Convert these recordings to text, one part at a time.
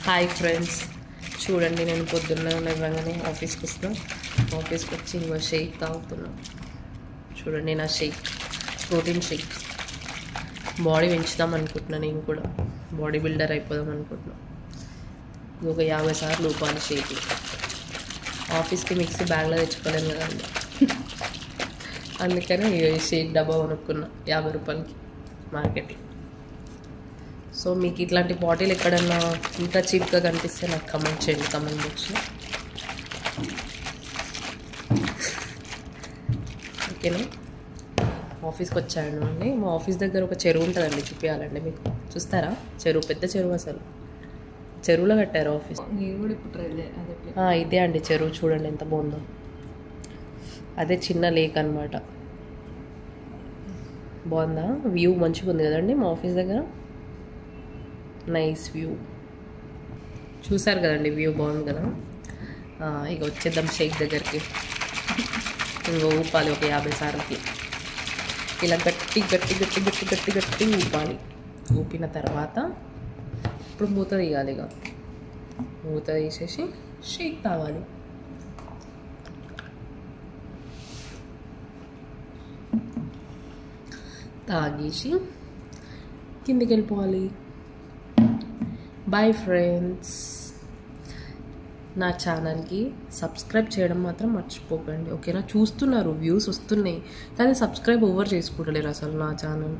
Hi friends, చూడండి నేను పొద్దున్న లేవగానే ఆఫీస్కి వస్తాను. ఆఫీస్కి వచ్చి ఇంకో షేక్ తాగుతున్నాను. చూడండి నా షేక్, ప్రోటీన్ షేక్. బాడీ పెంచుదాం అనుకుంటున్నాను, నేను కూడా బాడీ బిల్డర్ అయిపోదాం అనుకుంటున్నాను. ఇంకొక 50 సార్లు ఊపాలి షేక్. ఆఫీస్కి మిక్సీ బ్యాగ్లో తెచ్చుకోలేము కదండి, అందుకని ఈ షేక్ డబ్బా కొనుక్కున్నా 50 రూపాయలకి మార్కెట్లో. సో మీకు ఇట్లాంటి బాటిల్ ఎక్కడన్నా ఇంకా చీప్గా కనిపిస్తే నాకు కమెంట్ చేయండి కమెంట్ బాక్స్లో, ఓకేనా. ఆఫీస్కి వచ్చాను అండి. మా ఆఫీస్ దగ్గర ఒక చెరువు ఉంటుందండి, చూపించాలండి మీకు. చూస్తారా? చెరువు, పెద్ద చెరువు, అసలు చెరువులో కట్టారు ఆఫీస్. ఇదే అండి చెరువు, చూడండి ఎంత బాగుందో. అదే చిన్న లేక్ అనమాట. బాగుందా? వ్యూ మంచిగా ఉంది కదండి మా ఆఫీస్ దగ్గర. నైస్ వ్యూ, చూసారు కదండి, వ్యూ బాగుంది కదా. ఇక వచ్చేద్దాం షేక్ దగ్గరికి. ఇంకో ఊపాలి ఒక 50 సార్లకి. ఇలా గట్టి గట్టి గట్టి గట్టి గట్టి గట్టి ఊపాలి. ఊపిన తర్వాత ఇప్పుడు మూత తీయాలి. ఇక మూత తీసేసి షేక్ తాగాలి. తాగేసి కిందికి వెళ్ళిపోవాలి. బాయ్ ఫ్రెండ్స్, నా ఛానల్కి సబ్స్క్రైబ్ చేయడం మాత్రం మర్చిపోకండి, ఓకేనా. చూస్తున్నారు, వ్యూస్ వస్తున్నాయి, కానీ సబ్స్క్రైబ్ ఓవర్ చేసుకుంటలేరు అసలు. నా ఛానల్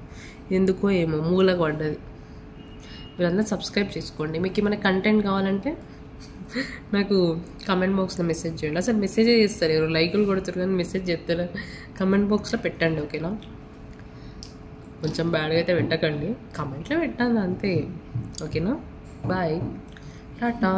ఎందుకో ఏమో మూలకు పడ్డది. మీరందరూ సబ్స్క్రైబ్ చేసుకోండి. మీకు ఏమైనా కంటెంట్ కావాలంటే నాకు కమెంట్ బాక్స్లో మెసేజ్ చేయండి. అసలు మెసేజే చేస్తారు, ఎవరు లైకులు కొడుతారు కానీ మెసేజ్ చేస్తారు. కమెంట్ బాక్స్లో పెట్టండి, ఓకేనా. కొంచెం బ్యాడ్గా అయితే పెట్టకండి, కమెంట్లో పెట్టండి అంతే, ఓకేనా. బాయ్, టాటా.